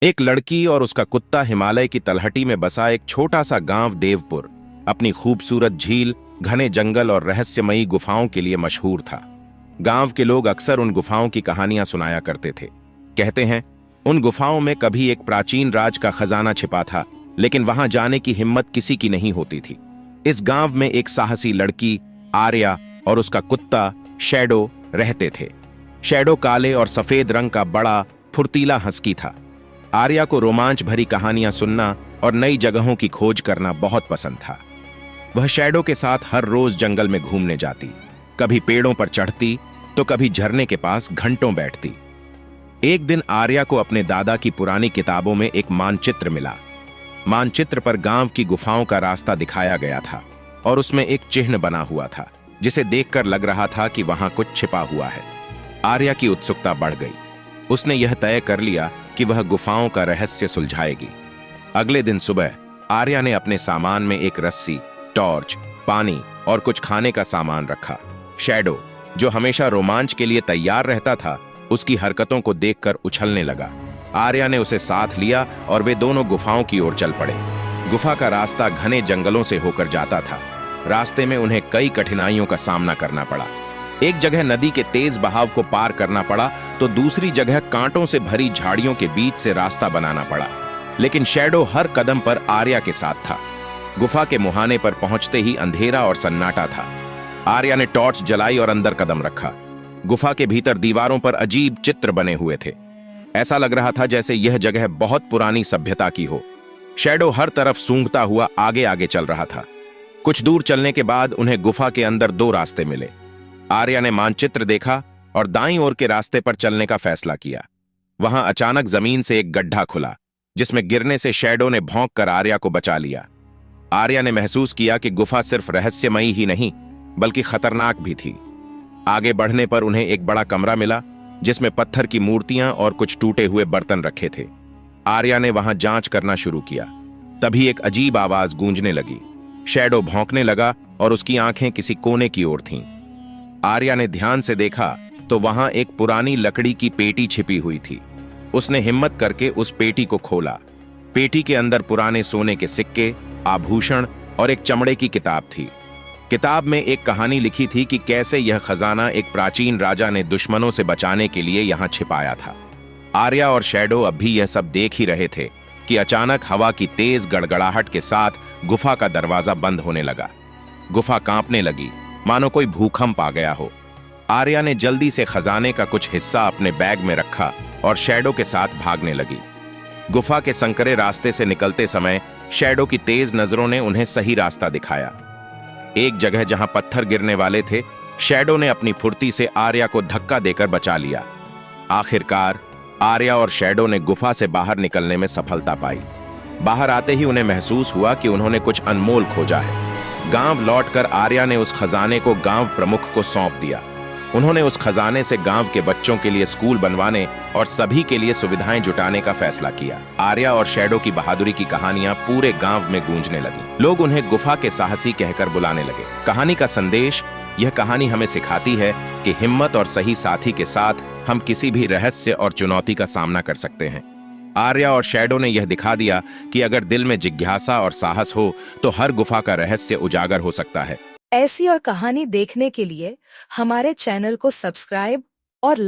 एक लड़की और उसका कुत्ता हिमालय की तलहटी में बसा एक छोटा सा गांव देवपुर अपनी खूबसूरत झील, घने जंगल और रहस्यमयी गुफाओं के लिए मशहूर था। गांव के लोग अक्सर उन गुफाओं की कहानियां सुनाया करते थे। कहते हैं उन गुफाओं में कभी एक प्राचीन राज का खजाना छिपा था, लेकिन वहां जाने की हिम्मत किसी की नहीं होती थी। इस गांव में एक साहसी लड़की आर्या और उसका कुत्ता शैडो रहते थे। शैडो काले और सफेद रंग का बड़ा फुर्तीला हस्की था। आर्या को रोमांच भरी कहानियां सुनना और नई जगहों की खोज करना बहुत पसंद था। वह शैडो के साथ हर रोज जंगल में घूमने जाती, कभी पेड़ों पर चढ़ती तो कभी झरने के पास घंटों बैठती। एक दिन आर्या को अपने दादा की पुरानी किताबों में एक मानचित्र मिला। मानचित्र पर गांव की गुफाओं का रास्ता दिखाया गया था और उसमें एक चिन्ह बना हुआ था, जिसे देखकर लग रहा था कि वहां कुछ छिपा हुआ है। आर्या की उत्सुकता बढ़ गई। उसने यह तय कर लिया कि वह गुफाओं का रहस्य सुलझाएगी। अगले दिन सुबह आर्या ने अपने सामान में एक रस्सी, टॉर्च, पानी और कुछ खाने का सामान रखा। शैडो, जो हमेशा रोमांच के लिए तैयार रहता था, उसकी हरकतों को देखकर उछलने लगा। आर्या ने उसे साथ लिया और वे दोनों गुफाओं की ओर चल पड़े। गुफा का रास्ता घने जंगलों से होकर जाता था। रास्ते में उन्हें कई कठिनाइयों का सामना करना पड़ा। एक जगह नदी के तेज बहाव को पार करना पड़ा तो दूसरी जगह कांटों से भरी झाड़ियों के बीच से रास्ता बनाना पड़ा। लेकिन शैडो हर कदम पर आर्या के साथ था। गुफा के मुहाने पर पहुंचते ही अंधेरा और सन्नाटा था। आर्या ने टॉर्च जलाई और अंदर कदम रखा। गुफा के भीतर दीवारों पर अजीब चित्र बने हुए थे। ऐसा लग रहा था जैसे यह जगह बहुत पुरानी सभ्यता की हो। शैडो हर तरफ सूंघता हुआ आगे आगे चल रहा था। कुछ दूर चलने के बाद उन्हें गुफा के अंदर दो रास्ते मिले। आर्या ने मानचित्र देखा और दाईं ओर के रास्ते पर चलने का फैसला किया। वहां अचानक जमीन से एक गड्ढा खुला, जिसमें गिरने से शैडो ने भौंक कर आर्या को बचा लिया। आर्या ने महसूस किया कि गुफा सिर्फ रहस्यमयी ही नहीं, बल्कि खतरनाक भी थी। आगे बढ़ने पर उन्हें एक बड़ा कमरा मिला, जिसमें पत्थर की मूर्तियां और कुछ टूटे हुए बर्तन रखे थे। आर्या ने वहां जांच करना शुरू किया। तभी एक अजीब आवाज गूंजने लगी। शैडो भौंकने लगा और उसकी आंखें किसी कोने की ओर थीं। आर्या ने ध्यान से देखा तो वहां एक पुरानी लकड़ी की पेटी छिपी हुई थी। उसने हिम्मत करके उस पेटी को खोला। पेटी के अंदर पुराने सोने के सिक्के, आभूषण और एक चमड़े की किताब थी। किताब में एक कहानी लिखी थी कि कैसे यह खजाना एक प्राचीन राजा ने दुश्मनों से बचाने के लिए यहां छिपाया था। आर्या और शैडो अब भी यह सब देख ही रहे थे कि अचानक हवा की तेज गड़गड़ाहट के साथ गुफा का दरवाजा बंद होने लगा। गुफा कांपने लगी, मानो कोई भूकंप आ गया हो। आर्या ने जल्दी से खजाने का कुछ हिस्सा अपने बैग में रखा और शैडो के साथ भागने लगी। गुफा के संकरे रास्ते से निकलते समय शैडो की तेज नजरों ने उन्हें सही रास्ता दिखाया। एक जगह जहां पत्थर गिरने वाले थे, शैडो ने अपनी फुर्ती से आर्या को धक्का देकर बचा लिया। आखिरकार आर्या और शैडो ने गुफा से बाहर निकलने में सफलता पाई। बाहर आते ही उन्हें महसूस हुआ कि उन्होंने कुछ अनमोल खोजा है। गांव लौटकर आर्या ने उस खजाने को गांव प्रमुख को सौंप दिया। उन्होंने उस खजाने से गांव के बच्चों के लिए स्कूल बनवाने और सभी के लिए सुविधाएं जुटाने का फैसला किया। आर्या और शैडो की बहादुरी की कहानियां पूरे गांव में गूंजने लगी। लोग उन्हें गुफा के साहसी कहकर बुलाने लगे। कहानी का संदेश: यह कहानी हमें सिखाती है कि हिम्मत और सही साथी के साथ हम किसी भी रहस्य और चुनौती का सामना कर सकते हैं। आर्या और शैडो ने यह दिखा दिया कि अगर दिल में जिज्ञासा और साहस हो तो हर गुफा का रहस्य उजागर हो सकता है। ऐसी और कहानी देखने के लिए हमारे चैनल को सब्सक्राइब और